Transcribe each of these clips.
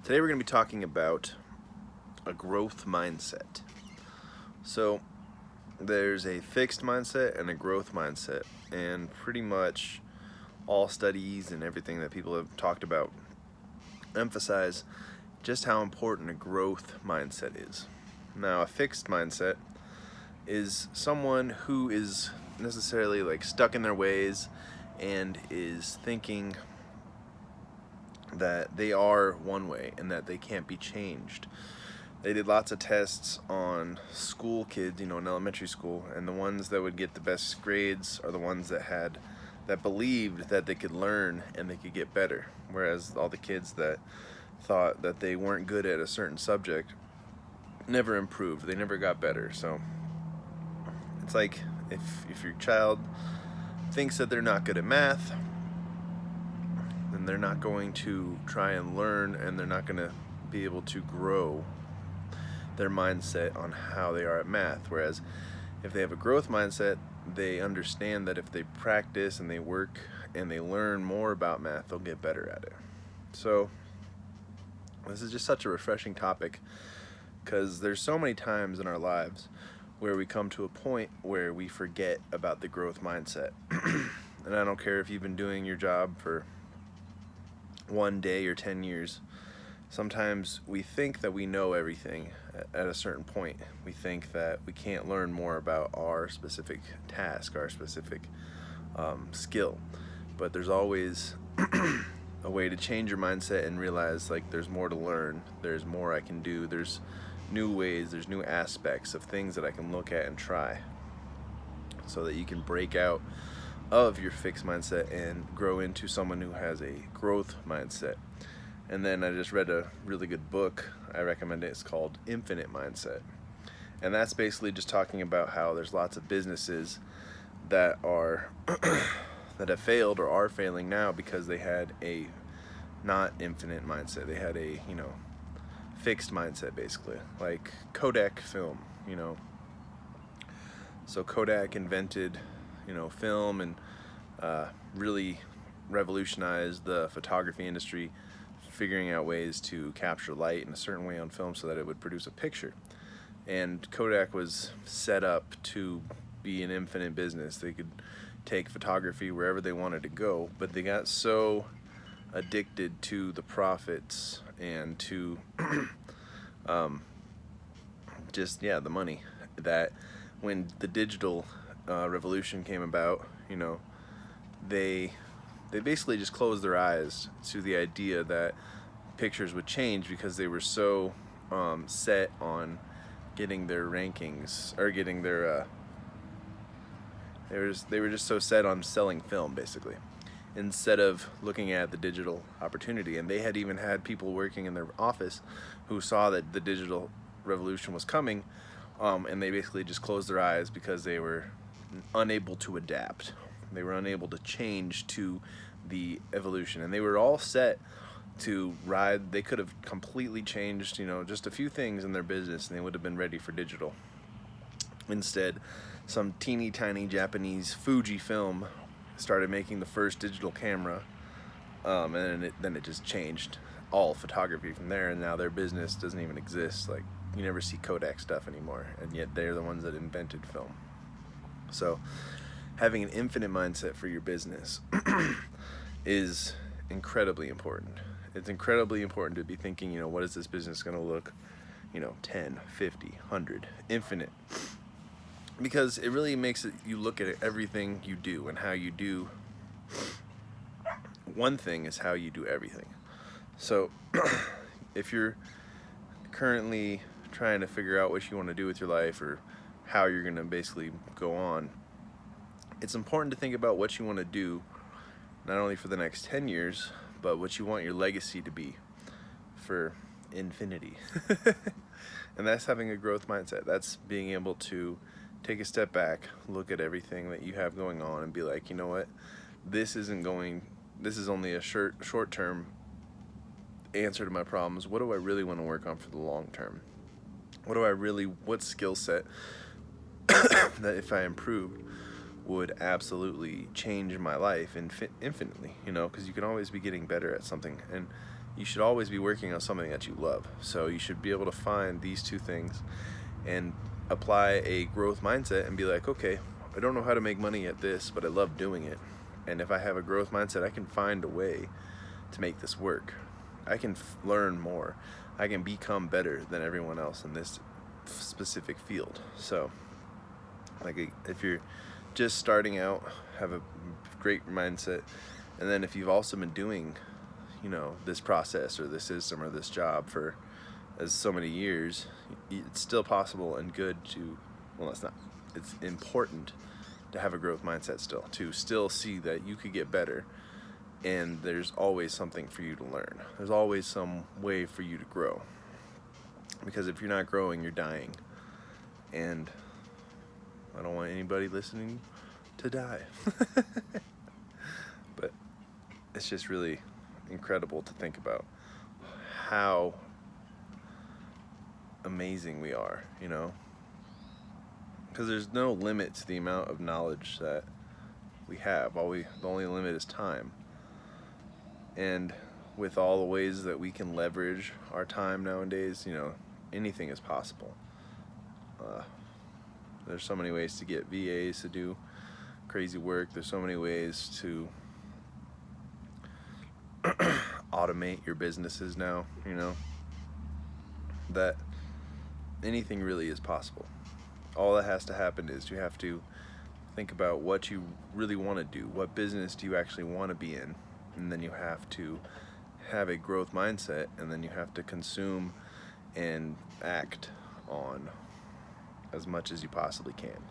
Today we're going to be talking about a growth mindset. So there's a fixed mindset and a growth mindset, and pretty much all studies and everything that people have talked about emphasize just how important a growth mindset is. Now, a fixed mindset is someone who is necessarily like stuck in their ways and is thinking that they are one way and that they can't be changed. They did lots of tests on school kids, in elementary school, and the ones that would get the best grades are the ones that believed that they could learn and they could get better, whereas all the kids that thought that they weren't good at a certain subject never improved. They never got better. So it's like if your child thinks that they're not good at math, then they're not going to try and learn, and they're not going to be able to grow their mindset on how they are at math. Whereas if they have a growth mindset, they understand that if they practice and they work and they learn more about math, they'll get better at it. So this is just such a refreshing topic, because there's so many times in our lives where we come to a point where we forget about the growth mindset. And I don't care if you've been doing your job for one day or 10 years. Sometimes we think that we know everything at a certain point. We think that we can't learn more about our specific task, our specific skill. But there's always a way to change your mindset and realize like there's more to learn, there's more I can do, there's new ways, there's new aspects of things that I can look at and try, so that you can break out of your fixed mindset and grow into someone who has a growth mindset. And then I just read a really good book. I recommend it. It's called Infinite Mindset. And that's basically just talking about how there's lots of businesses that are that have failed or are failing now because they had a not infinite mindset. They had a, fixed mindset, basically. Like Kodak film, So Kodak invented, film, and really revolutionized the photography industry, figuring out ways to capture light in a certain way on film so that it would produce a picture. And Kodak was set up to be an infinite business. They could take photography wherever they wanted to go, but they got so addicted to the profits and to the money, that when the digital revolution came about, they basically just closed their eyes to the idea that pictures would change, because they were so set on getting their rankings, or getting their they were just so set on selling film, basically, instead of looking at the digital opportunity. And they had even had people working in their office who saw that the digital revolution was coming, and they basically just closed their eyes because they were unable to adapt. They were unable to change to the evolution, and they were all set to ride. They could have completely changed, just a few things in their business, and they would have been ready for digital. Instead, some teeny tiny Japanese Fuji film started making the first digital camera, and then it just changed all photography from there, and now their business doesn't even exist. Like, you never see Kodak stuff anymore, and yet they're the ones that invented film. So having an infinite mindset for your business is incredibly important. It's incredibly important to be thinking, what is this business going to look, 10, 50, 100, infinite. Because it really makes it, you look at everything you do, and how you do one thing is how you do everything. So if you're currently trying to figure out what you want to do with your life, or how you're going to basically go on, it's important to think about what you want to do, not only for the next 10 years, but what you want your legacy to be for infinity. And that's having a growth mindset. That's being able to take a step back, look at everything that you have going on, and be like, you know what, this is only a short-term answer to my problems. What do I really want to work on for the long term? What skill set that if I improved would absolutely change my life infinitely, because you can always be getting better at something. And you should always be working on something that you love. So you should be able to find these two things and apply a growth mindset and be like, okay, I don't know how to make money at this, but I love doing it. And if I have a growth mindset, I can find a way to make this work. I can learn more. I can become better than everyone else in this specific field. So, like, if you're just starting out, have a great mindset. And then if you've also been doing, this process or this system or this job for as so many years, it's still possible and good to, well, it's not, it's important to have a growth mindset still, to still see that you could get better, and there's always something for you to learn. There's always some way for you to grow, because if you're not growing, you're dying, and I don't want anybody listening to die. But it's just really incredible to think about how amazing we are, because there's no limit to the amount of knowledge that we have. The only limit is time. And with all the ways that we can leverage our time nowadays, anything is possible. There's so many ways to get VAs to do crazy work. There's so many ways to automate your businesses now, that anything really is possible. All that has to happen is you have to think about what you really want to do. What business do you actually want to be in? And then you have to have a growth mindset, and then you have to consume and act on as much as you possibly can.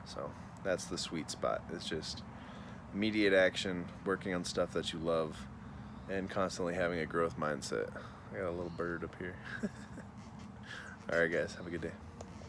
So that's the sweet spot. It's just immediate action, working on stuff that you love, and constantly having a growth mindset. I got a little bird up here. All right, guys, have a good day.